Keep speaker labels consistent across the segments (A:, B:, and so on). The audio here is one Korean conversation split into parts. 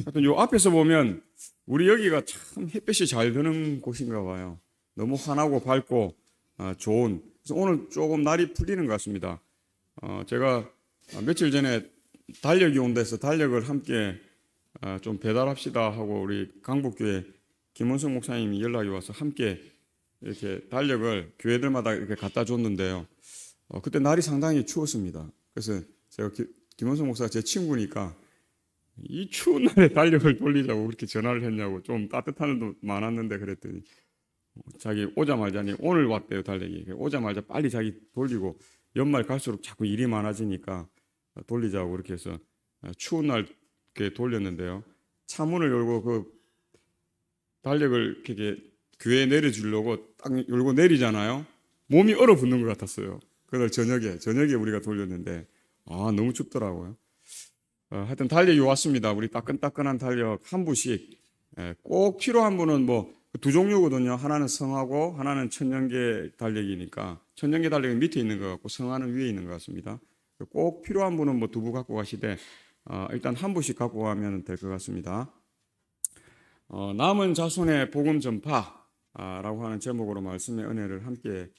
A: 하여튼 요 앞에서 보면 우리 여기가 참 햇볕이 잘 드는 곳인가 봐요. 너무 환하고 밝고 좋은. 그래서 오늘 조금 날이 풀리는 것 같습니다. 제가 며칠 전에 달력이 온 데서 달력을 함께 좀 배달합시다 하고 우리 강북교회 김원성 목사님이 연락이 와서 함께 이렇게 달력을 교회들마다 이렇게 갖다 줬는데요. 그때 날이 상당히 추웠습니다. 그래서 제가 김원성 목사가 제 친구니까 이 추운 날에 달력을 돌리자고 그렇게 전화를 했냐고, 좀 따뜻한 데도 많았는데 그랬더니 자기 오자마자 오늘 왔대요 달력이. 오자마자 빨리 자기 돌리고 연말 갈수록 자꾸 일이 많아지니까 돌리자고 그렇게 해서 추운 날 이렇게 돌렸는데요. 차문을 열고 그 달력을 이렇게 교회에 내려주려고 딱 열고 내리잖아요. 몸이 얼어붙는 것 같았어요. 그날 저녁에 우리가 돌렸는데 너무 춥더라고요. 하여튼 달력이 왔습니다. 우리 따끈따끈한 달력 한 부씩. 꼭 필요한 분은 뭐 두 종류거든요. 하나는 성하고 하나는 천년계 달력이니까 천년계 달력은 밑에 있는 것 같고 성하는 위에 있는 것 같습니다. 꼭 필요한 분은 뭐 두 부 갖고 가시되 일단 한 부씩 갖고 가면 될 것 같습니다. 남은 자손의 복음 전파라고 하는 제목으로 말씀의 은혜를 함께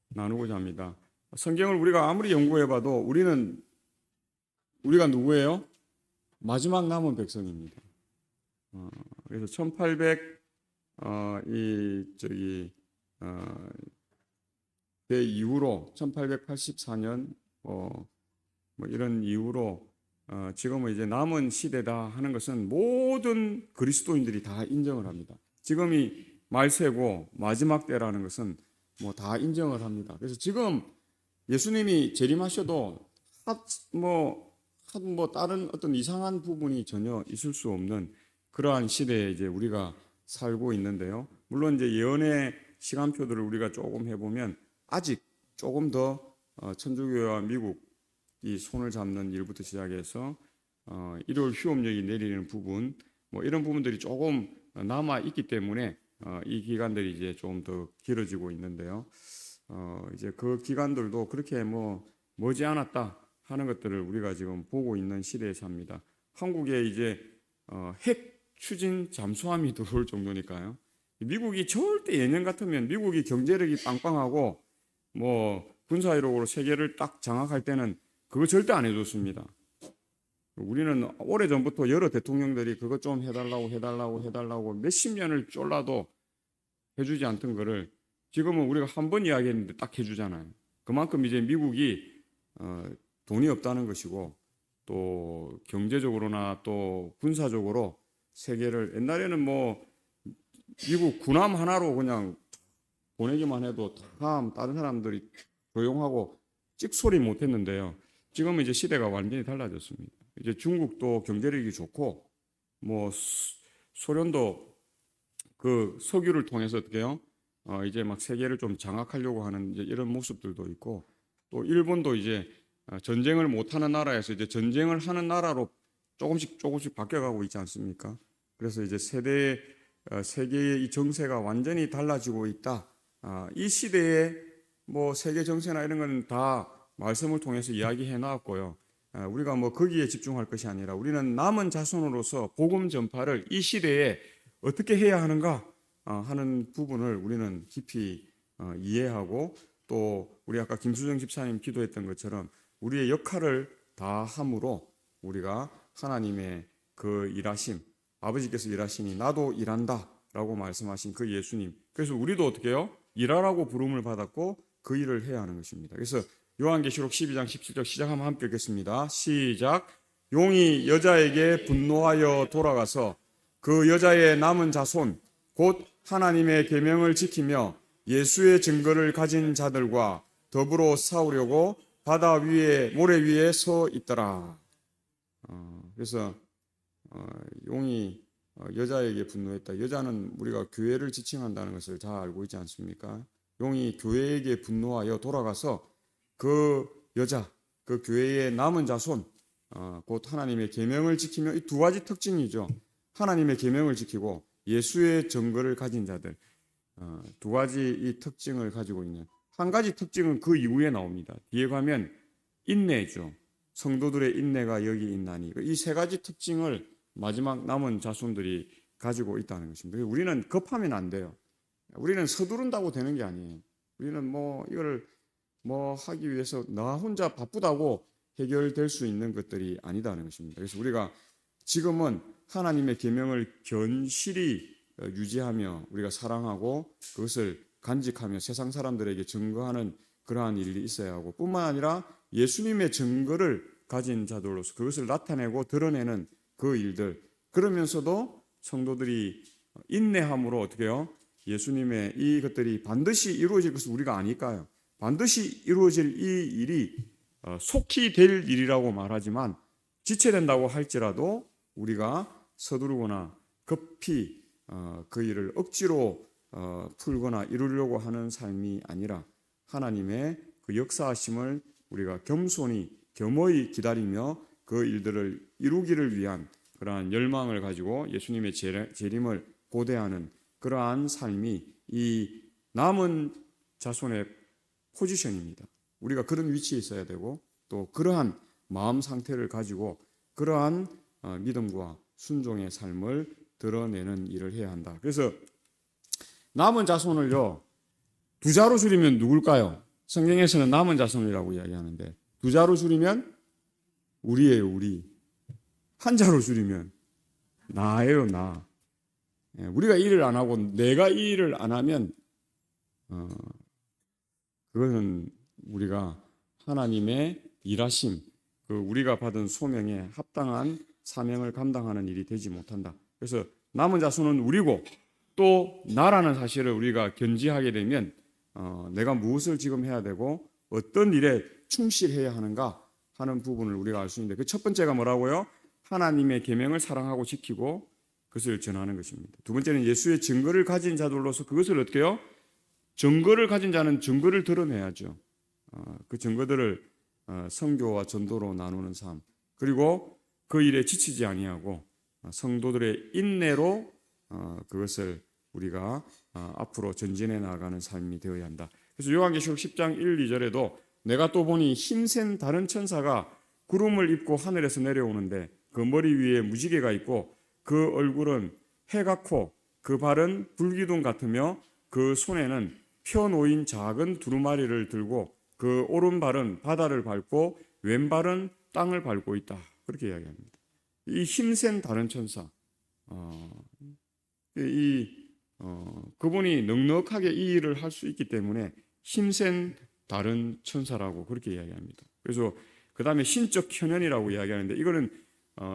A: 나누고자 합니다. 성경을 우리가 아무리 연구해봐도 우리가 누구예요? 마지막 남은 백성입니다. 그래서 1800 그 이후로 1884년 뭐 이런 이후로 지금은 이제 남은 시대다 하는 것은 모든 그리스도인들이 다 인정을 합니다. 지금이 말세고 마지막 때라는 것은 뭐 다 인정을 합니다. 그래서 지금 예수님이 재림하셔도 다른 어떤 이상한 부분이 전혀 있을 수 없는 그러한 시대에 이제 우리가 살고 있는데요. 물론 이제 예언의 시간표들을 우리가 조금 해보면 아직 조금 더 천주교와 미국이 손을 잡는 일부터 시작해서 일요일 휴업령이 내리는 부분, 뭐 이런 부분들이 조금 남아 있기 때문에 이 기간들이 이제 좀 더 길어지고 있는데요. 이제 그 기간들도 그렇게 머지않았다 하는 것들을 우리가 지금 보고 있는 시대에 삽니다. 한국에 이제 핵 추진 잠수함이 들어올 정도니까요. 미국이 절대 예년 같으면 미국이 경제력이 빵빵하고 군사력으로 세계를 딱 장악할 때는 그거 절대 안 해줬습니다. 우리는 오래전부터 여러 대통령들이 그것 좀 해달라고 몇십 년을 쫄라도 해주지 않던 거를 지금은 우리가 한 번 이야기했는데 딱 해주잖아요. 그만큼 이제 미국이 돈이 없다는 것이고 또 경제적으로나 또 군사적으로 세계를, 옛날에는 미국 군함 하나로 그냥 보내기만 해도 다 다른 사람들이 조용하고 찍소리 못 했는데요. 지금은 이제 시대가 완전히 달라졌습니다. 이제 중국도 경제력이 좋고 소련도 그 석유를 통해서 어떻게요? 이제 막 세계를 좀 장악하려고 하는 이제 이런 모습들도 있고, 또 일본도 이제 전쟁을 못하는 나라에서 이제 전쟁을 하는 나라로 조금씩 바뀌어가고 있지 않습니까? 그래서 이제 세계의 이 정세가 완전히 달라지고 있다. 이 시대에 세계 정세나 이런 건 다 말씀을 통해서 이야기해 놨고요. 우리가 거기에 집중할 것이 아니라 우리는 남은 자손으로서 복음 전파를 이 시대에 어떻게 해야 하는가 하는 부분을 우리는 깊이 이해하고, 또 우리 아까 김수정 집사님 기도했던 것처럼 우리의 역할을 다 함으로 우리가 하나님의 그 일하심, 아버지께서 일하시니 나도 일한다 라고 말씀하신 그 예수님, 그래서 우리도 어떻게 해요? 일하라고 부름을 받았고 그 일을 해야 하는 것입니다. 그래서 요한계시록 12장 17절 시작하면 함께 읽겠습니다. 시작. 용이 여자에게 분노하여 돌아가서 그 여자의 남은 자손 곧 하나님의 계명을 지키며 예수의 증거를 가진 자들과 더불어 싸우려고 바다 위에 모래 위에 서 있더라. 그래서 용이 여자에게 분노했다. 여자는 우리가 교회를 지칭한다는 것을 잘 알고 있지 않습니까? 용이 교회에게 분노하여 돌아가서 그 여자, 그 교회의 남은 자손, 곧 하나님의 계명을 지키며, 이 두 가지 특징이죠. 하나님의 계명을 지키고 예수의 증거를 가진 자들, 두 가지 이 특징을 가지고 있는, 한 가지 특징은 그 이후에 나옵니다. 뒤에 가면 인내죠. 성도들의 인내가 여기 있나니. 이 세 가지 특징을 마지막 남은 자손들이 가지고 있다는 것입니다. 우리는 급하면 안 돼요. 우리는 서두른다고 되는 게 아니에요. 우리는 뭐 이걸 뭐 하기 위해서 나 혼자 바쁘다고 해결될 수 있는 것들이 아니다는 것입니다. 그래서 우리가 지금은 하나님의 계명을 견실히 유지하며 우리가 사랑하고 그것을 간직하며 세상 사람들에게 증거하는 그러한 일이 있어야 하고, 뿐만 아니라 예수님의 증거를 가진 자들로서 그것을 나타내고 드러내는 그 일들, 그러면서도 성도들이 인내함으로 어떻게 해요? 예수님의 이것들이 반드시 이루어질 것을 우리가 아니까요. 반드시 이루어질 이 일이 속히 될 일이라고 말하지만 지체된다고 할지라도 우리가 서두르거나 급히 그 일을 억지로 풀거나 이루려고 하는 삶이 아니라 하나님의 그 역사하심을 우리가 겸허히 기다리며 그 일들을 이루기를 위한 그러한 열망을 가지고 예수님의 재림을 고대하는 그러한 삶이 이 남은 자손의 포지션입니다. 우리가 그런 위치에 있어야 되고, 또 그러한 마음 상태를 가지고 그러한 믿음과 순종의 삶을 드러내는 일을 해야 한다. 그래서 남은 자손을요, 두 자로 줄이면 누굴까요? 성경에서는 남은 자손이라고 이야기하는데, 두 자로 줄이면 우리예요, 우리. 한 자로 줄이면 나예요, 나. 우리가 일을 안 하고 내가 이 일을 안 하면 그것은 우리가 하나님의 일하심, 그 우리가 받은 소명에 합당한 사명을 감당하는 일이 되지 못한다. 그래서 남은 자손은 우리고 또 나라는 사실을 우리가 견지하게 되면 내가 무엇을 지금 해야 되고 어떤 일에 충실해야 하는가 하는 부분을 우리가 알 수 있는데, 그 첫 번째가 뭐라고요? 하나님의 계명을 사랑하고 지키고 그것을 전하는 것입니다. 두 번째는 예수의 증거를 가진 자들로서 그것을 어떻게 해요? 증거를 가진 자는 증거를 드러내야죠. 그 증거들을 선교와 전도로 나누는 삶, 그리고 그 일에 지치지 아니하고 성도들의 인내로 그것을 우리가 앞으로 전진해 나가는 삶이 되어야 한다. 그래서 요한계시록 10장 1, 2절에도 내가 또 보니 힘센 다른 천사가 구름을 입고 하늘에서 내려오는데 그 머리 위에 무지개가 있고 그 얼굴은 해같고 그 발은 불기둥 같으며 그 손에는 펴놓인 작은 두루마리를 들고 그 오른발은 바다를 밟고 왼발은 땅을 밟고 있다. 그렇게 이야기합니다. 이 힘센 다른 천사, 그분이 넉넉하게 이 일을 할 수 있기 때문에 힘센 다른 천사라고 그렇게 이야기합니다. 그래서 그 다음에 신적 현현이라고 이야기하는데, 이거는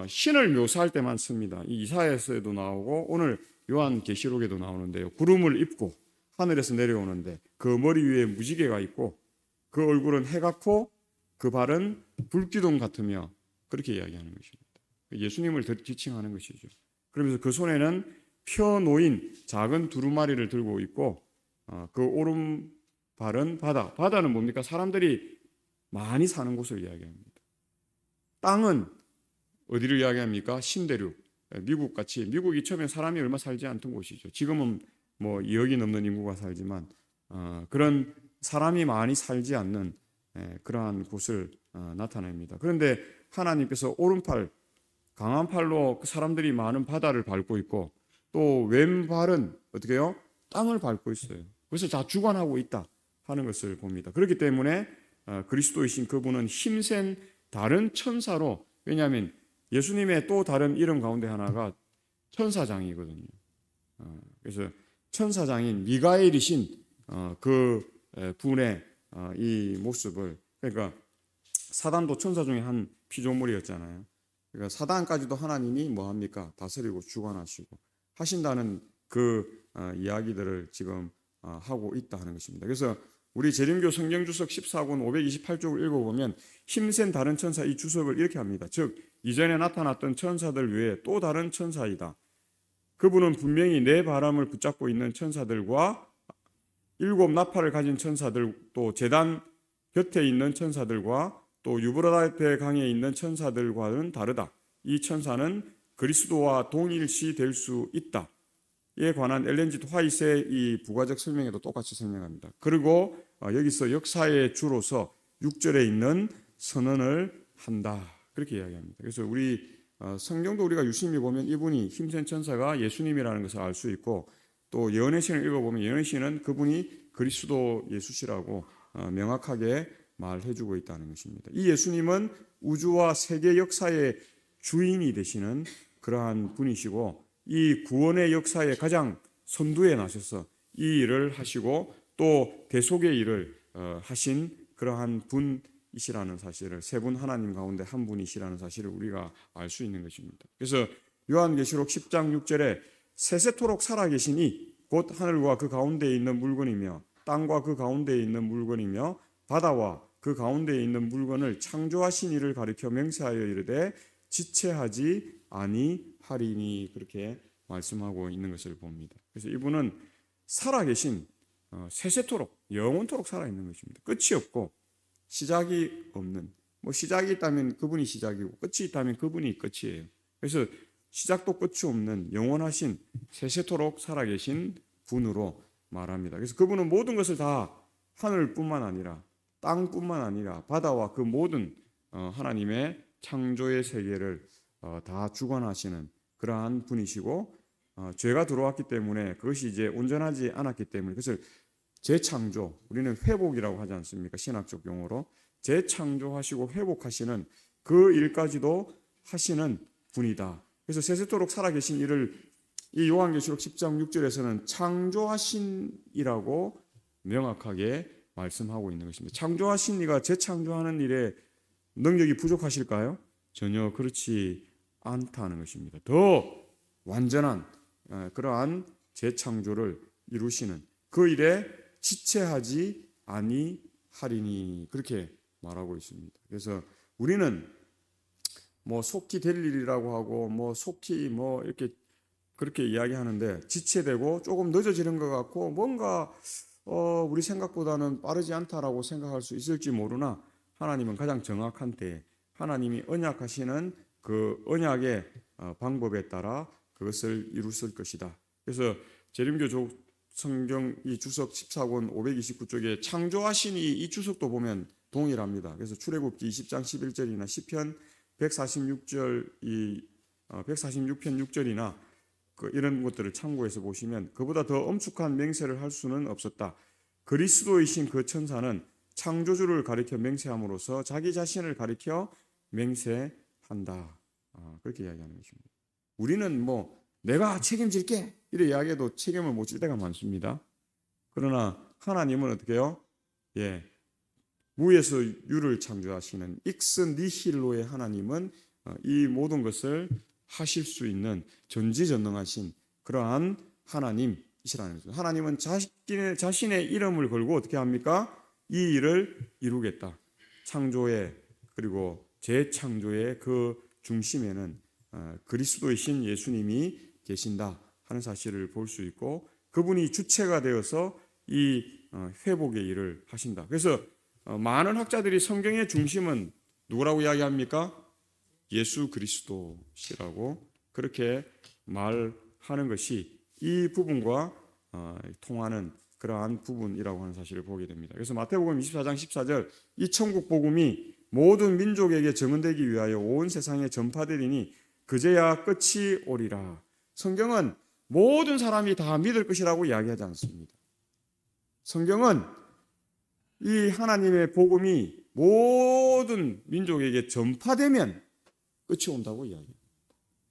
A: 신을 묘사할 때만 씁니다. 이 이사야서에도 나오고 오늘 요한계시록에도 나오는데요. 구름을 입고 하늘에서 내려오는데 그 머리 위에 무지개가 있고 그 얼굴은 해같고 그 발은 불기둥 같으며, 그렇게 이야기하는 것입니다. 예수님을 지칭하는 것이죠. 그러면서 그 손에는 펴놓인 작은 두루마리를 들고 있고 그 오른발은 바다는 뭡니까? 사람들이 많이 사는 곳을 이야기합니다. 땅은 어디를 이야기합니까? 신대륙, 미국같이. 미국이 처음에 사람이 얼마 살지 않던 곳이죠. 지금은 뭐 2억이 넘는 인구가 살지만 그런 사람이 많이 살지 않는 그러한 곳을 나타냅니다. 그런데 하나님께서 오른팔, 강한 팔로 그 사람들이 많은 바다를 밟고 있고 또 왼발은 어떻게 해요? 땅을 밟고 있어요. 그래서 다 주관하고 있다 하는 것을 봅니다. 그렇기 때문에 그리스도이신 그분은 힘센 다른 천사로, 왜냐하면 예수님의 또 다른 이름 가운데 하나가 천사장이거든요. 그래서 천사장인 미가엘이신 그 분의 이 모습을, 그러니까 사단도 천사 중에 한 피조물이었잖아요. 그러니까 사단까지도 하나님이 뭐합니까? 다스리고 주관하시고 하신다는 그 이야기들을 지금 하고 있다 하는 것입니다. 그래서 우리 재림교 성경주석 14권 528쪽을 읽어보면 힘센 다른 천사 이 주석을 이렇게 합니다. 즉 이전에 나타났던 천사들 외에 또 다른 천사이다. 그분은 분명히 내 바람을 붙잡고 있는 천사들과 7 나팔을 가진 천사들, 또 제단 곁에 있는 천사들과 또 유브라데 강에 있는 천사들과는 다르다. 이 천사는 그리스도와 동일시 될 수 있다. 에 관한 엘렌 지 화이트의 이 부가적 설명에도 똑같이 설명합니다. 그리고 여기서 역사의 주로서 6절에 있는 선언을 한다. 그렇게 이야기합니다. 그래서 우리 성경도 우리가 유심히 보면 이분이 힘센 천사가 예수님이라는 것을 알 수 있고, 또 예언의 신을 읽어보면 예언의 신은 그분이 그리스도 예수시라고 명확하게 말해주고 있다는 것입니다. 이 예수님은 우주와 세계 역사의 주인이 되시는 그러한 분이시고, 이 구원의 역사의 가장 선두에 나서서 이 일을 하시고 또 대속의 일을 하신 그러한 분이시라는 사실을, 세 분 하나님 가운데 한 분이시라는 사실을 우리가 알 수 있는 것입니다. 그래서 요한계시록 10장 6절에 세세토록 살아계시니 곧 하늘과 그 가운데에 있는 물건이며 땅과 그 가운데에 있는 물건이며 바다와 그 가운데에 있는 물건을 창조하신 이를 가리켜 맹세하여 이르되 지체하지 아니하리니, 그렇게 말씀하고 있는 것을 봅니다. 그래서 이분은 살아계신, 세세토록 영원토록 살아있는 것입니다. 끝이 없고 시작이 없는, 뭐 시작이 있다면 그분이 시작이고 끝이 있다면 그분이 끝이에요. 그래서 시작도 끝이 없는 영원하신 세세토록 살아계신 분으로 말합니다. 그래서 그분은 모든 것을 다, 하늘뿐만 아니라 땅뿐만 아니라 바다와 그 모든 하나님의 창조의 세계를 다 주관하시는 그러한 분이시고, 죄가 들어왔기 때문에 그것이 이제 온전하지 않았기 때문에 그것을 재창조, 우리는 회복이라고 하지 않습니까? 신학적 용어로 재창조하시고 회복하시는 그 일까지도 하시는 분이다. 그래서 세세토록 살아계신 이를 이 요한계시록 10장 6절에서는 창조하신이라고 명확하게 말씀하고 있는 것입니다. 창조하신 이가 재창조하는 일에 능력이 부족하실까요? 전혀 그렇지 않다는 것입니다. 더 완전한 그러한 재창조를 이루시는 그 일에 지체하지 아니하리니, 그렇게 말하고 있습니다. 그래서 우리는 뭐 속히 될 일이라고 하고 뭐 속히 뭐 이렇게 그렇게 이야기하는데, 지체되고 조금 늦어지는 것 같고 뭔가 우리 생각보다는 빠르지 않다라고 생각할 수 있을지 모르나, 하나님은 가장 정확한 때에 하나님이 언약하시는 그 언약의 방법에 따라 그것을 이루실 것이다. 그래서 재림교 성경 이 주석 14권 529쪽에 창조하시니 이 주석도 보면 동일합니다. 그래서 출애굽기 20장 11절이나 시편 146절 146편 6절이나 이런 것들을 참고해서 보시면 그보다 더 엄숙한 맹세를 할 수는 없었다. 그리스도이신 그 천사는 창조주를 가리켜 맹세함으로써 자기 자신을 가리켜 맹세한다. 그렇게 이야기하는 것입니다. 우리는 뭐 내가 책임질게 이래 이야기해도 책임을 못 질 때가 많습니다. 그러나 하나님은 어떻게 해요? 무에서 유를 창조하시는 익스 니힐로의 하나님은 이 모든 것을 하실 수 있는 전지전능하신 그러한 하나님이시라는 것입니다. 하나님은 자신의 이름을 걸고 어떻게 합니까? 이 일을 이루겠다. 창조의 그리고 재창조의 그 중심에는 그리스도이신 예수님이 계신다 하는 사실을 볼 수 있고, 그분이 주체가 되어서 이 회복의 일을 하신다. 그래서 많은 학자들이 성경의 중심은 누구라고 이야기합니까? 예수 그리스도시라고 그렇게 말하는 것이 이 부분과 통하는 그러한 부분이라고 하는 사실을 보게 됩니다. 그래서 마태복음 24장 14절, 이 천국 복음이 모든 민족에게 증언되기 위하여 온 세상에 전파되리니 그제야 끝이 오리라. 성경은 모든 사람이 다 믿을 것이라고 이야기하지 않습니다. 성경은 이 하나님의 복음이 모든 민족에게 전파되면 끝이 온다고 이야기합니다.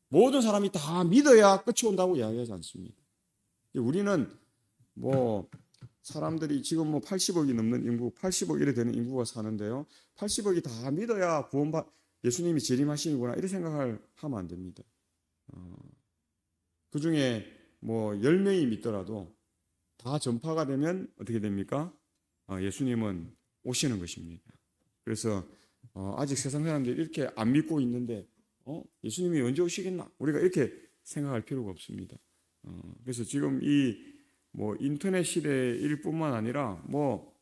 A: 모든 사람이 다 믿어야 끝이 온다고 이야기하지 않습니다. 우리는 뭐 사람들이 지금 뭐 80억이 넘는 인구, 80억 이래 되는 인구가 사는데요. 80억이 다 믿어야 예수님이 재림하시는구나 이렇게 하면 안 됩니다. 그 중에 뭐 10명이 믿더라도 다 전파가 되면 어떻게 됩니까? 예수님은 오시는 것입니다. 그래서 아직 세상 사람들이 이렇게 안 믿고 있는데 예수님이 언제 오시겠나? 우리가 이렇게 생각할 필요가 없습니다. 그래서 지금 이 뭐 인터넷 시대일 뿐만 아니라 뭐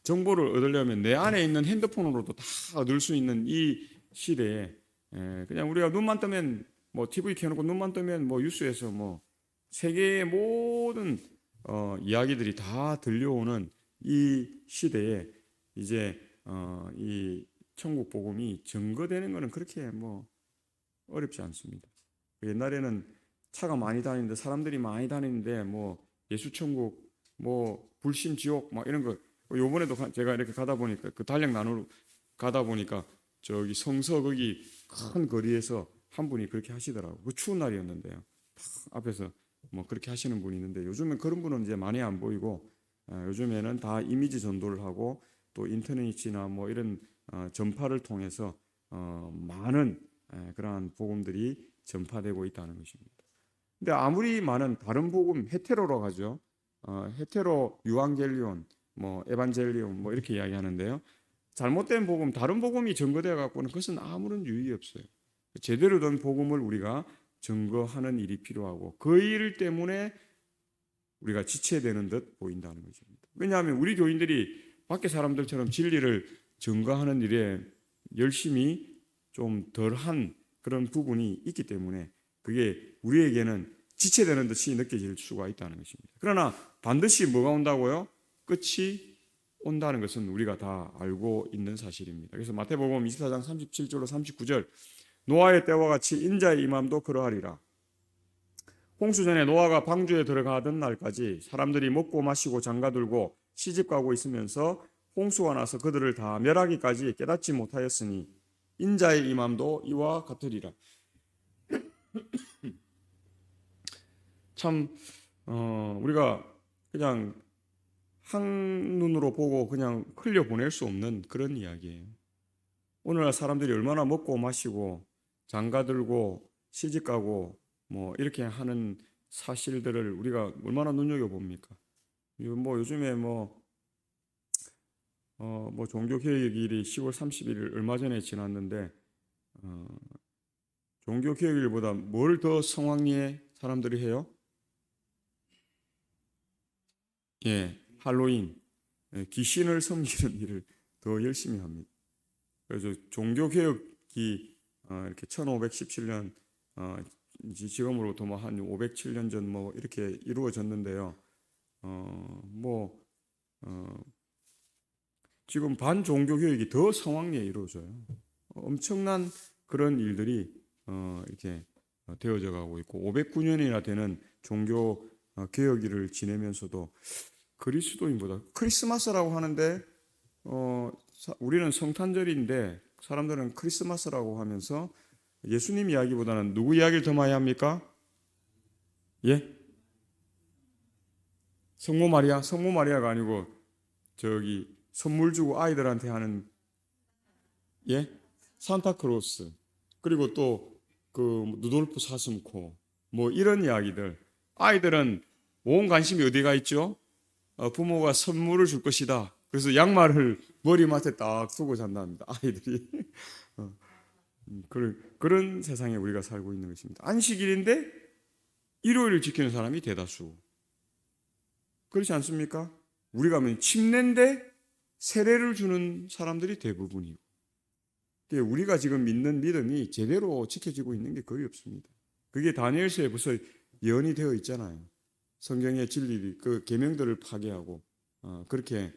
A: 정보를 얻으려면 내 안에 있는 핸드폰으로도 다 얻을 수 있는 이 시대에 그냥 우리가 눈만 뜨면 뭐 TV 켜놓고 눈만 뜨면 뭐 뉴스에서 뭐 세계의 모든 이야기들이 다 들려오는 이 시대에 이제 이 천국 복음이 증거되는 것은 그렇게 뭐 어렵지 않습니다. 옛날에는 차가 많이 다니는데 사람들이 많이 다니는데 뭐 예수천국 뭐 불신 지옥 막 이런 거 요번에도 제가 이렇게 가다 보니까 그 달력 나누러 가다 보니까 저기 성서 거기 큰 거리에서 한 분이 그렇게 하시더라고. 그 추운 날이었는데요. 앞에서 뭐 그렇게 하시는 분이 있는데 요즘엔 그런 분은 이제 많이 안 보이고 요즘에는 다 이미지 전도를 하고 또 인터넷이나 뭐 이런 전파를 통해서 많은 그러한 복음들이 전파되고 있다는 것입니다. 근데 아무리 많은 다른 복음 헤테로로 하죠. 헤테로 유앙겔리온 뭐 에반젤리온 뭐 이렇게 이야기하는데요. 잘못된 복음, 다른 복음이 증거되어 갖고는 그것은 아무런 유익이 없어요. 제대로 된 복음을 우리가 증거하는 일이 필요하고 그 일 때문에 우리가 지체되는 듯 보인다는 것입니다. 왜냐하면 우리 교인들이 밖에 사람들처럼 진리를 증거하는 일에 열심히 좀 덜한 그런 부분이 있기 때문에 그게 우리에게는 지체되는 듯이 느껴질 수가 있다는 것입니다. 그러나 반드시 뭐가 온다고요? 끝이 온다는 것은 우리가 다 알고 있는 사실입니다. 그래서 마태복음 24장 37절로 39절 노아의 때와 같이 인자의 임함도 그러하리라. 홍수 전에 노아가 방주에 들어가던 날까지 사람들이 먹고 마시고 장가들고 시집가고 있으면서 홍수가 나서 그들을 다 멸하기까지 깨닫지 못하였으니 인자의 임함도 이와 같으리라. 참 우리가 그냥 한눈으로 보고 그냥 흘려보낼 수 없는 그런 이야기예요. 오늘날 사람들이 얼마나 먹고 마시고 장가들고 시집가고 뭐 이렇게 하는 사실들을 우리가 얼마나 눈여겨봅니까? 뭐 요즘에 뭐 종교개혁일이 10월 31일 얼마 전에 지났는데 어, 종교개혁일보다 뭘 더 성황리에 사람들이 해요? 예, 할로윈, 귀신을 섬기는 일을 더 열심히 합니다. 그래서 종교개혁이 이렇게 1517년 지금으로부터 뭐 한 507년 전 뭐 이렇게 이루어졌는데요. 뭐 지금 반종교 교육이 더 성황리에 이루어져요. 엄청난 그런 일들이 이렇게 되어져 가고 있고 509년이나 되는 종교 개혁일을 지내면서도 그리스도인보다 크리스마스라고 하는데 우리는 성탄절인데 사람들은 크리스마스라고 하면서 예수님 이야기보다는 누구 이야기를 더 많이 합니까? 예? 성모 마리아? 성모 마리아가 아니고 저기 선물 주고 아이들한테 하는 예? 산타크로스. 그리고 또 그 누돌프 사슴코 뭐 이런 이야기들. 아이들은 온 관심이 어디가 있죠? 부모가 선물을 줄 것이다. 그래서 양말을 머리맡에 딱 두고 잔답니다. 아이들이. 그런 세상에 우리가 살고 있는 것입니다. 안식일인데 일요일을 지키는 사람이 대다수. 그렇지 않습니까? 우리가 하면 침례인데 세례를 주는 사람들이 대부분이고. 우리가 지금 믿는 믿음이 제대로 지켜지고 있는 게 거의 없습니다. 그게 다니엘서에 벌써 예언이 되어 있잖아요. 성경의 진리, 그 계명들을 파괴하고 그렇게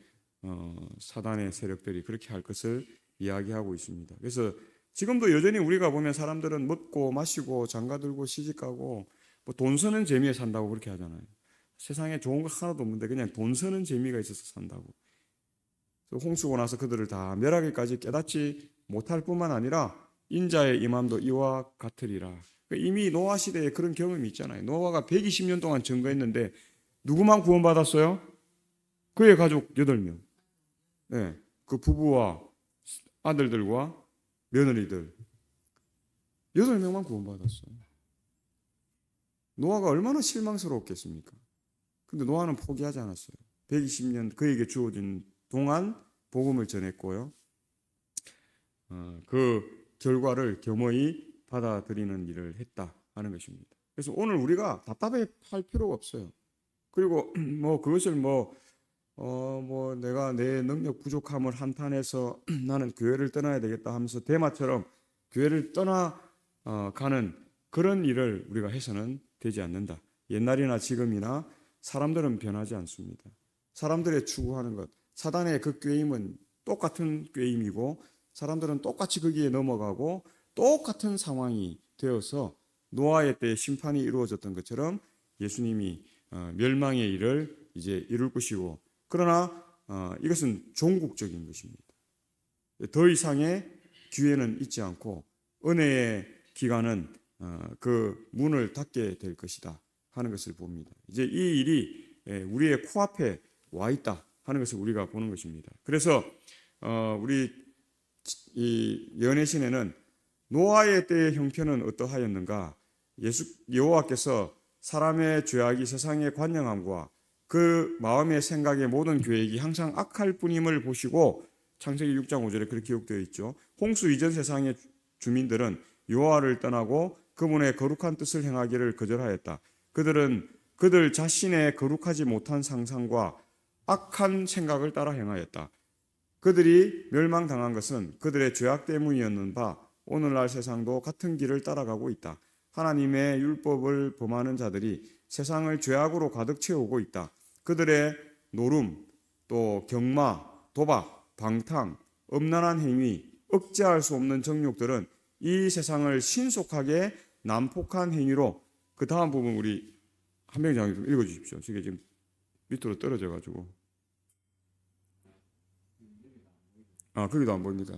A: 사단의 세력들이 그렇게 할 것을 이야기하고 있습니다. 그래서 지금도 여전히 우리가 보면 사람들은 먹고 마시고 장가들고 시집가고 뭐 돈 쓰는 재미에 산다고 그렇게 하잖아요. 세상에 좋은 거 하나도 없는데 그냥 돈 쓰는 재미가 있어서 산다고. 홍수고 나서 그들을 다 멸하기까지 깨닫지 못할 뿐만 아니라 인자의 임함도 이와 같으리라. 이미 노아 시대에 그런 경험이 있잖아요. 노아가 120년 동안 증거했는데 누구만 구원받았어요? 그의 가족 8명. 네, 그 부부와 아들들과 며느리들 8명만 구원받았어요. 노아가 얼마나 실망스러웠겠습니까? 근데 노아는 포기하지 않았어요. 120년 그에게 주어진 동안 복음을 전했고요. 그 결과를 겸허히 받아들이는 일을 했다 하는 것입니다. 그래서 오늘 우리가 답답해 할 필요가 없어요. 그리고 뭐 그것을 뭐 내가 내 능력 부족함을 한탄해서 나는 교회를 떠나야 되겠다 하면서 대마처럼 교회를 떠나가는 그런 일을 우리가 해서는 되지 않는다. 옛날이나 지금이나 사람들은 변하지 않습니다. 사람들의 추구하는 것, 사단의 그 꾀임은 똑같은 꾀임이고 사람들은 똑같이 거기에 넘어가고 똑같은 상황이 되어서 노아의 때에 심판이 이루어졌던 것처럼 예수님이 멸망의 일을 이제 이룰 것이고, 그러나 이것은 종국적인 것입니다. 더 이상의 기회는 있지 않고 은혜의 기간은 그 문을 닫게 될 것이다 하는 것을 봅니다. 이제 이 일이 우리의 코앞에 와 있다 하는 것을 우리가 보는 것입니다. 그래서 우리 이 연애신에는 노아의 때의 형편은 어떠하였는가? 여호와께서 사람의 죄악이 세상에 관영함과 그 마음의 생각의 모든 계획이 항상 악할 뿐임을 보시고, 창세기 6장 5절에 그렇게 기록되어 있죠. 홍수 이전 세상의 주민들은 여호와를 떠나고 그분의 거룩한 뜻을 행하기를 거절하였다. 그들은 그들 자신의 거룩하지 못한 상상과 악한 생각을 따라 행하였다. 그들이 멸망당한 것은 그들의 죄악 때문이었는 바 오늘날 세상도 같은 길을 따라가고 있다. 하나님의 율법을 범하는 자들이 세상을 죄악으로 가득 채우고 있다. 그들의 노름, 또 경마, 도박, 방탕, 음란한 행위, 억제할 수 없는 정욕들은 이 세상을 신속하게 난폭한 행위로, 그 다음 부분 우리 한명장님 좀 읽어주십시오. 저게 지금 밑으로 떨어져가지고. 거기도 안 보입니다.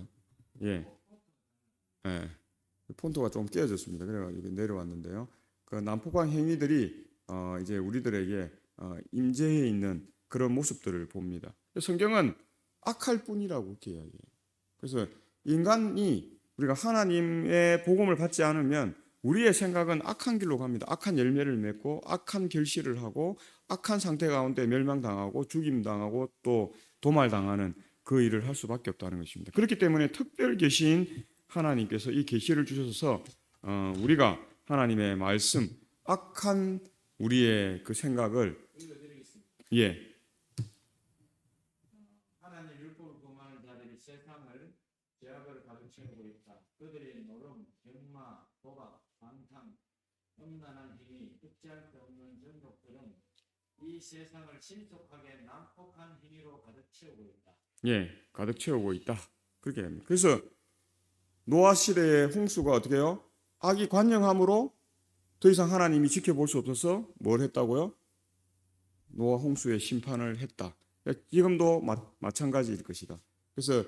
A: 예. 예. 폰트가 좀 깨어졌습니다. 그래가지고 내려왔는데요. 그 난폭한 행위들이 이제 우리들에게 임재해 있는 그런 모습들을 봅니다. 성경은 악할 뿐이라고 이렇게 이야기해요. 그래서 인간이 우리가 하나님의 복음을 받지 않으면 우리의 생각은 악한 길로 갑니다. 악한 열매를 맺고 악한 결실을 하고 악한 상태 가운데 멸망당하고 죽임당하고 또 도말당하는 그 일을 할 수밖에 없다는 것입니다. 그렇기 때문에 특별 계신 하나님께서 이 계시를 주셔서 우리가 하나님의 말씀, 악한 우리의 그 생각을 예.
B: 하나님 율법을 범하는 자들이 세상을 죄악으로 가득 채우고 있다. 그들의 노름, 경마, 도박, 방탕, 음란한 행위, 억제할 수 없는 정욕들은 이 세상을 신속하게 난폭한 행위로 가득 채우고 있다.
A: 예, 가득 채우고 있다. 그렇게 됩니다. 그래서 노아 시대의 홍수가 어떻게 해요? 악이 관영함으로 더 이상 하나님이 지켜볼 수 없어서 뭘 했다고요? 노아 홍수의 심판을 했다. 지금도 마찬가지일 것이다. 그래서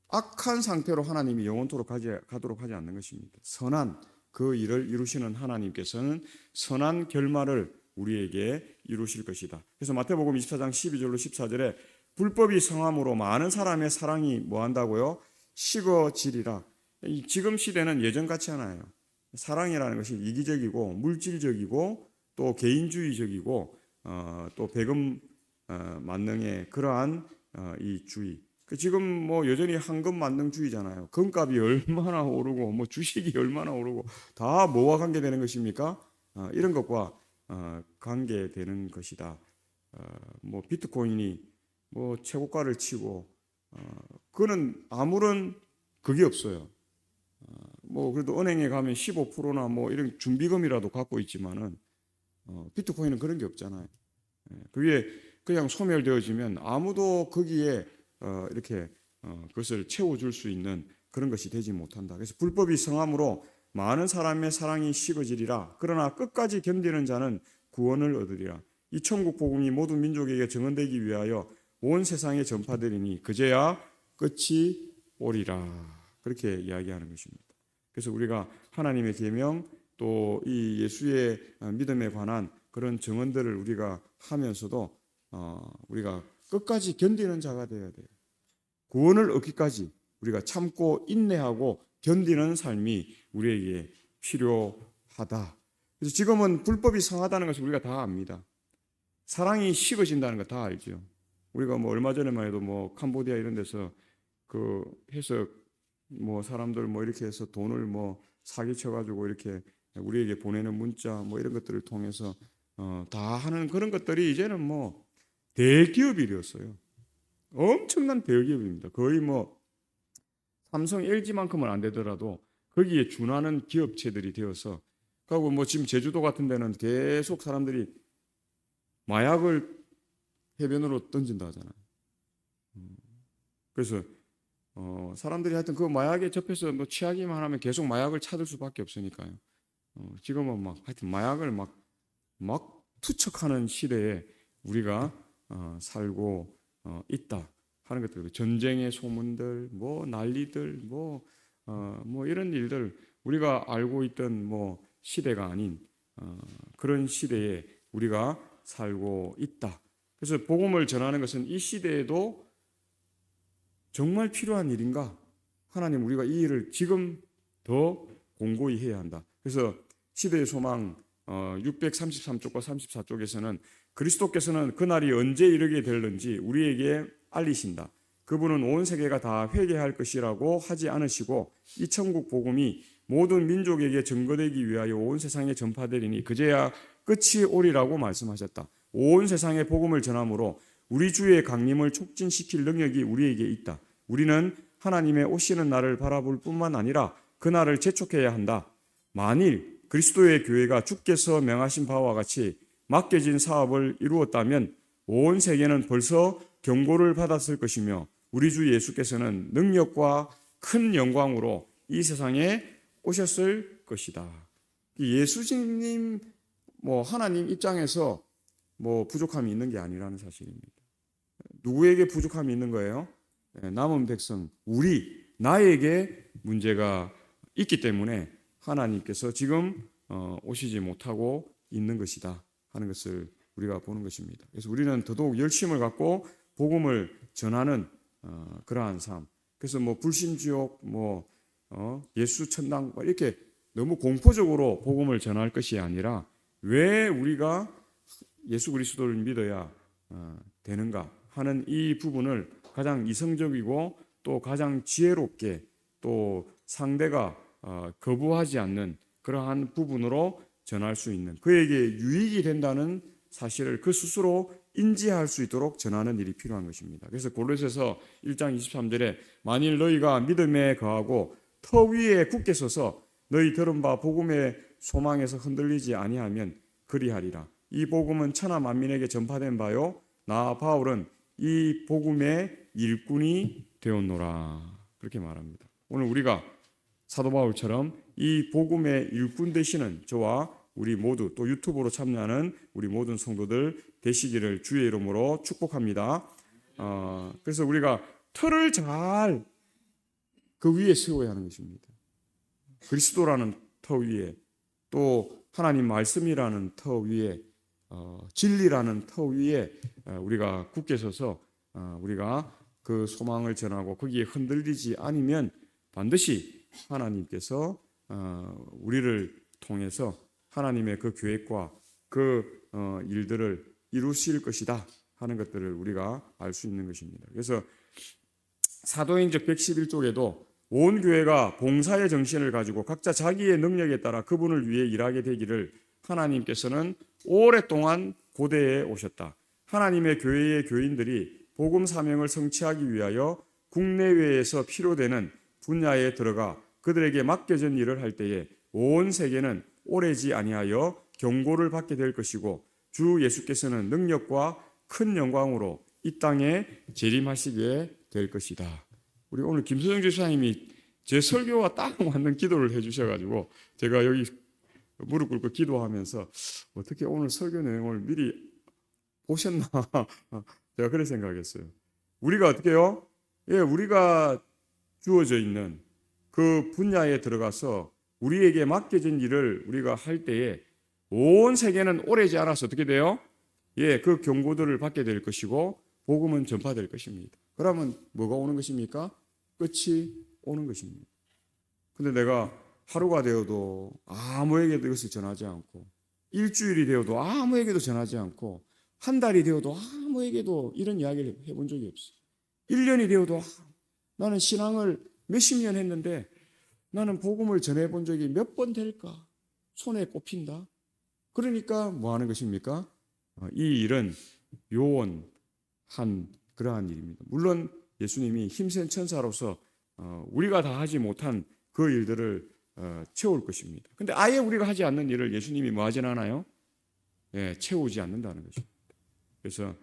A: 악한 상태로 하나님이 영원토록 가도록 하지 않는 것입니다. 선한 그 일을 이루시는 하나님께서는 선한 결말을 우리에게 이루실 것이다. 그래서 마태복음 24장 12절로 14절에 불법이 성함으로 많은 사람의 사랑이 뭐 한다고요? 식어지리라. 지금 시대는 예전 같지 않아요. 사랑이라는 것이 이기적이고 물질적이고 또 개인주의적이고 또 배금 만능의 그러한 이 주의. 지금 뭐 여전히 황금 만능주의잖아요. 금값이 얼마나 오르고 뭐 주식이 얼마나 오르고 다 뭐와 관계되는 것입니까? 이런 것과 관계되는 것이다. 뭐 비트코인이 뭐 최고가를 치고 그거는 아무런 그게 없어요. 뭐 그래도 은행에 가면 15%나 뭐 이런 준비금이라도 갖고 있지만은 비트코인은 그런 게 없잖아요. 그게 그냥 소멸되어지면 아무도 거기에 이렇게 그것을 채워줄 수 있는 그런 것이 되지 못한다. 그래서 불법이 성함으로 많은 사람의 사랑이 식어지리라. 그러나 끝까지 견디는 자는 구원을 얻으리라. 이 천국 복음이 모든 민족에게 증언되기 위하여 온 세상에 전파되리니 그제야 끝이 오리라. 그렇게 이야기하는 것입니다. 그래서 우리가 하나님의 계명 또 이 예수의 믿음에 관한 그런 증언들을 우리가 하면서도 우리가 끝까지 견디는 자가 되어야 돼요. 구원을 얻기까지 우리가 참고 인내하고 견디는 삶이 우리에게 필요하다. 그래서 지금은 불법이 성하다는 것을 우리가 다 압니다. 사랑이 식어진다는 거 다 알죠. 우리가 뭐 얼마 전에만 해도 뭐 캄보디아 이런 데서 그 해서 뭐 사람들 뭐 이렇게 해서 돈을 뭐 사기쳐 가지고 이렇게 우리에게 보내는 문자 뭐 이런 것들을 통해서 다 하는 그런 것들이 이제는 뭐 대기업이 되었어요. 엄청난 대기업입니다. 거의 뭐 삼성, LG만큼은 안 되더라도 거기에 준하는 기업체들이 되어서 그리고 뭐 지금 제주도 같은 데는 계속 사람들이 마약을 해변으로 던진다 하잖아요. 그래서 사람들이 하여튼 그 마약에 접해서 뭐 취하기만 하면 계속 마약을 찾을 수밖에 없으니까요. 지금은 막 하여튼 마약을 막 투척하는 시대에 우리가 살고 있다 하는 것들, 전쟁의 소문들, 뭐 난리들, 뭐 이런 일들, 우리가 알고 있던 뭐 시대가 아닌 그런 시대에 우리가 살고 있다. 그래서 복음을 전하는 것은 이 시대에도 정말 필요한 일인가? 하나님, 우리가 이 일을 지금 더 공고히 해야 한다. 그래서 시대의 소망 633쪽과 34쪽에서는 그리스도께서는 그날이 언제 이르게 될는지 우리에게 알리신다. 그분은 온 세계가 다 회개할 것이라고 하지 않으시고 이 천국 복음이 모든 민족에게 증거되기 위하여 온 세상에 전파되리니 그제야 끝이 오리라고 말씀하셨다. 온 세상에 복음을 전함으로 우리 주의 강림을 촉진시킬 능력이 우리에게 있다. 우리는 하나님의 오시는 날을 바라볼 뿐만 아니라 그 날을 재촉해야 한다. 만일 그리스도의 교회가 주께서 명하신 바와 같이 맡겨진 사업을 이루었다면 온 세계는 벌써 경고를 받았을 것이며 우리 주 예수께서는 능력과 큰 영광으로 이 세상에 오셨을 것이다. 예수님 하나님 입장에서 부족함이 있는 게 아니라는 사실입니다. 누구에게 부족함이 있는 거예요? 남은 백성, 나에게 문제가 있기 때문에 하나님께서 지금 오시지 못하고 있는 것이다 하는 것을 우리가 보는 것입니다. 그래서 우리는 더더욱 열심을 갖고 복음을 전하는 그러한 삶. 그래서 불신지옥, 예수 천당 이렇게 너무 공포적으로 복음을 전할 것이 아니라 왜 우리가 예수 그리스도를 믿어야 되는가 하는 이 부분을 가장 이성적이고 또 가장 지혜롭게 또 상대가 거부하지 않는 그러한 부분으로 전할 수 있는, 그에게 유익이 된다는 사실을 그 스스로 인지할 수 있도록 전하는 일이 필요한 것입니다. 그래서 골로새서 1장 23절에 만일 너희가 믿음에 거하고 터 위에 굳게 서서 너희 들은 바 복음의 소망에서 흔들리지 아니하면 그리하리라. 이 복음은 천하 만민에게 전파된 바요 나 바울은 이 복음의 일꾼이 되었노라. 그렇게 말합니다. 오늘 우리가 사도 바울처럼 이 복음의 일꾼 되시는 저와 우리 모두, 또 유튜브로 참여하는 우리 모든 성도들 되시기를 주의 이름으로 축복합니다. 그래서 우리가 틀을 잘 그 위에 세워야 하는 것입니다. 그리스도라는 터 위에, 또 하나님 말씀이라는 터 위에, 진리라는 터 위에 우리가 굳게 서서 우리가 그 소망을 전하고 거기에 흔들리지 않으면 반드시 하나님께서 우리를 통해서 하나님의 그 계획과 그 일들을 이루실 것이다 하는 것들을 우리가 알 수 있는 것입니다. 그래서 사도행전 111쪽에도 온 교회가 봉사의 정신을 가지고 각자 자기의 능력에 따라 그분을 위해 일하게 되기를 하나님께서는 오랫동안 고대해 오셨다. 하나님의 교회의 교인들이 복음 사명을 성취하기 위하여 국내외에서 필요되는 분야에 들어가 그들에게 맡겨진 일을 할 때에 온 세계는 오래지 아니하여 경고를 받게 될 것이고 주 예수께서는 능력과 큰 영광으로 이 땅에 재림하시게 될 것이다. 우리 오늘 김소정 집사님이 제 설교와 딱 맞는 기도를 해주셔가지고 제가 여기 무릎 꿇고 기도하면서 어떻게 오늘 설교 내용을 미리 보셨나 제가 그렇게 생각했어요. 우리가 어떻게 해요? 우리가 주어져 있는 그 분야에 들어가서 우리에게 맡겨진 일을 우리가 할 때에 온 세계는 오래지 않아서 어떻게 돼요? 그 경고들을 받게 될 것이고 복음은 전파될 것입니다. 그러면 뭐가 오는 것입니까? 끝이 오는 것입니다. 근데 내가 하루가 되어도 아무에게도 이것을 전하지 않고, 일주일이 되어도 아무에게도 전하지 않고, 한 달이 되어도 아무에게도 이런 이야기를 해본 적이 없어요. 1년이 되어도 나는 신앙을 몇십 년 했는데 나는 복음을 전해본 적이 몇 번 될까? 손에 꼽힌다. 그러니까 뭐 하는 것입니까? 이 일은 요원한 그러한 일입니다. 물론 예수님이 힘센 천사로서 우리가 다 하지 못한 그 일들을 채울 것입니다. 근데 아예 우리가 하지 않는 일을 예수님이 뭐 하진 않아요? 채우지 않는다는 것입니다. 그래서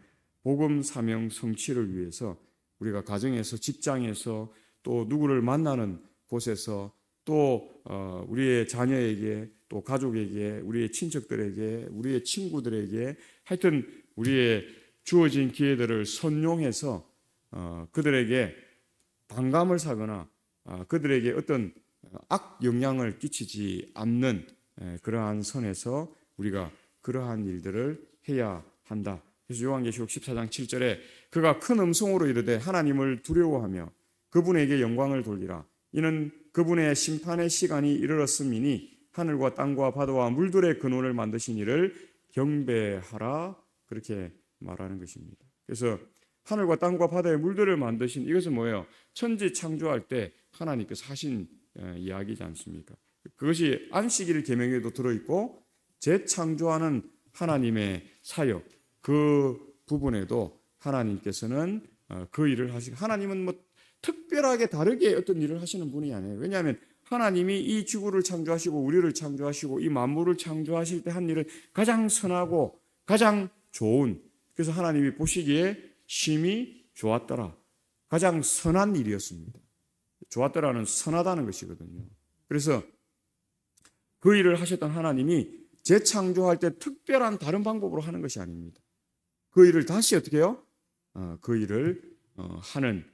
A: 복음 사명 성취를 위해서 우리가 가정에서, 직장에서, 또 누구를 만나는 곳에서 또 우리의 자녀에게, 또 가족에게, 우리의 친척들에게, 우리의 친구들에게, 하여튼 우리의 주어진 기회들을 선용해서 그들에게 반감을 사거나 그들에게 어떤 악 영향을 끼치지 않는 그러한 선에서 우리가 그러한 일들을 해야 한다. 그래서 요한계시록 14장 7절에 그가 큰 음성으로 이르되 하나님을 두려워하며 그분에게 영광을 돌리라. 이는 그분의 심판의 시간이 이르렀음이니 하늘과 땅과 바다와 물들의 근원을 만드신 이를 경배하라. 그렇게 말하는 것입니다. 그래서 하늘과 땅과 바다의 물들을 만드신 이것은 뭐예요? 천지 창조할 때 하나님께서 하신 이야기지 않습니까? 그것이 안식일 계명에도 들어있고 재창조하는 하나님의 사역 그 부분에도 하나님께서는 그 일을 하시고, 하나님은 뭐 특별하게 다르게 어떤 일을 하시는 분이 아니에요. 왜냐하면 하나님이 이 지구를 창조하시고 우리를 창조하시고 이 만물을 창조하실 때 한 일은 가장 선하고 가장 좋은, 그래서 하나님이 보시기에 심히 좋았더라, 가장 선한 일이었습니다. 좋았더라는 선하다는 것이거든요. 그래서 그 일을 하셨던 하나님이 재창조할 때 특별한 다른 방법으로 하는 것이 아닙니다. 그 일을 다시 어떻게 해요? 그 일을 하는.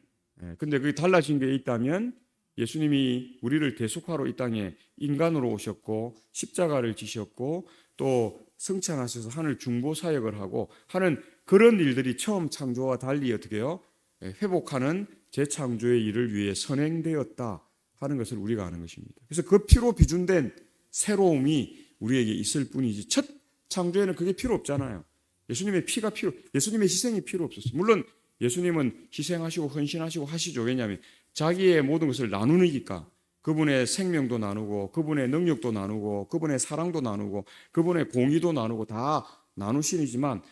A: 근데 그게 달라진 게 있다면 예수님이 우리를 대속하러 이 땅에 인간으로 오셨고 십자가를 지셨고 또 승천하셔서 하늘 중보 사역을 하고 하는 그런 일들이 처음 창조와 달리 어떻게 해요? 회복하는 재창조의 일을 위해 선행되었다 하는 것을 우리가 아는 것입니다. 그래서 그 피로 비준된 새로움이 우리에게 있을 뿐이지 첫 창조에는 그게 필요 없잖아요. 예수님의 희생이 필요 없었어요. 물론 예수님은 희생하시고 헌신하시고 하시죠. 왜냐하면 자기의 모든 것을 나누니까. 그분의 생명도 나누고 그분의 능력도 나누고 그분의 사랑도 나누고 그분의 공의도 나누고 다 나누시지만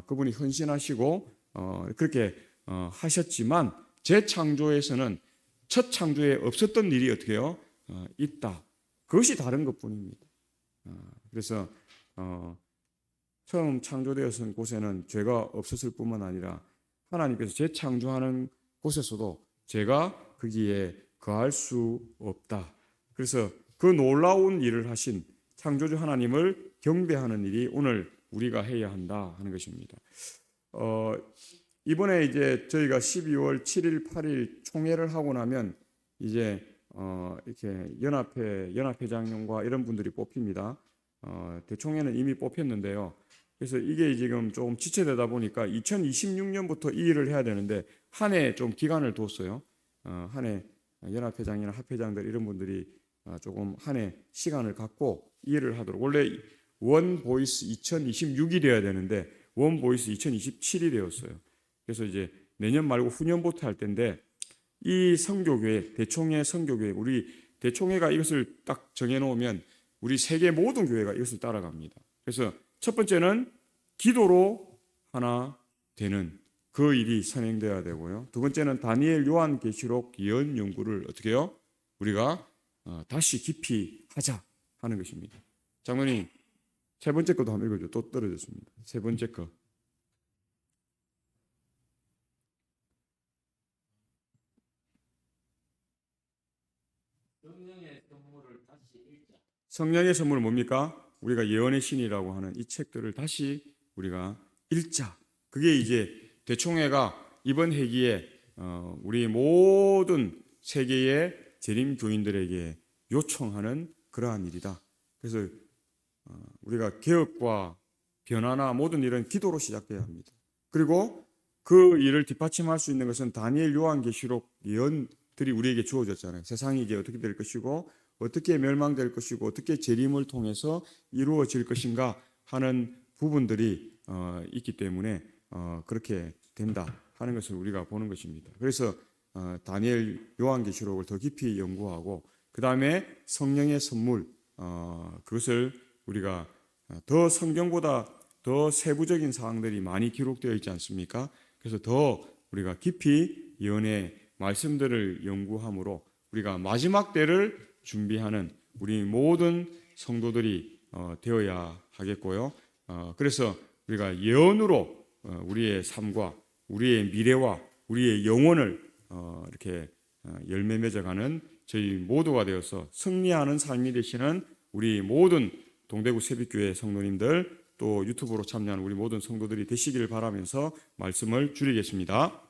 A: 그분이 헌신하시고 그렇게 하셨지만 재창조에서는 첫 창조에 없었던 일이 어떻게 해요? 있다. 그것이 다른 것뿐입니다. 그래서 처음 창조되었던 곳에는 죄가 없었을 뿐만 아니라 하나님께서 재창조하는 곳에서도 죄가 거기에 거할 수 없다. 그래서 그 놀라운 일을 하신 창조주 하나님을 경배하는 일이 오늘 우리가 해야 한다 하는 것입니다. 이번에 이제 저희가 12월 7일, 8일 총회를 하고 나면 이제 이렇게 연합회장과 이런 분들이 뽑힙니다. 대총회는 이미 뽑혔는데요. 그래서 이게 지금 조금 지체되다 보니까 2026년부터 이 일을 해야 되는데 한 해 좀 기간을 뒀어요. 한 해 연합회장이나 합회장들 이런 분들이 조금 한 해 시간을 갖고 이 일을 하도록, 원래 원 보이스 2026일이어야 되는데 원 보이스 2027이 되었어요. 그래서 이제 내년 말고 후년부터 할 텐데 이 선교교회, 대총회 선교교회, 우리 대총회가 이것을 딱 정해놓으면 우리 세계 모든 교회가 이것을 따라갑니다. 그래서 첫 번째는 기도로 하나 되는 그 일이 선행되어야 되고요. 두 번째는 다니엘, 요한계시록, 예언 연구를 어떻게 해요? 우리가 다시 깊이 하자 하는 것입니다. 장로님, 세 번째 것도 한번 읽어줘. 또 떨어졌습니다. 세 번째 거.
B: 성령의 선물을 다시 읽자.
A: 성령의 선물은 뭡니까? 우리가 예언의 신이라고 하는 이 책들을 다시 우리가 읽자. 그게 이제 대총회가 이번 회기에 우리 모든 세계의 재림 교인들에게 요청하는 그러한 일이다. 그래서 우리가 개혁과 변화나 모든 일은 기도로 시작돼야 합니다. 그리고 그 일을 뒷받침할 수 있는 것은 다니엘, 요한계시록 예언들이 우리에게 주어졌잖아요. 세상이 이제 어떻게 될 것이고 어떻게 멸망될 것이고 어떻게 재림을 통해서 이루어질 것인가 하는 부분들이 있기 때문에 그렇게 된다 하는 것을 우리가 보는 것입니다. 그래서 다니엘, 요한계시록을 더 깊이 연구하고 그 다음에 성령의 선물, 그것을 우리가 더 성경보다 더 세부적인 사항들이 많이 기록되어 있지 않습니까? 그래서 더 우리가 깊이 예언의 말씀들을 연구함으로 우리가 마지막 때를 준비하는 우리 모든 성도들이 되어야 하겠고요. 그래서 우리가 예언으로 우리의 삶과 우리의 미래와 우리의 영혼을 이렇게 열매 맺어가는 저희 모두가 되어서 승리하는 삶이 되시는 우리 모든 동대구 새빛교회 성도님들 또 유튜브로 참여하는 우리 모든 성도들이 되시기를 바라면서 말씀을 줄이겠습니다.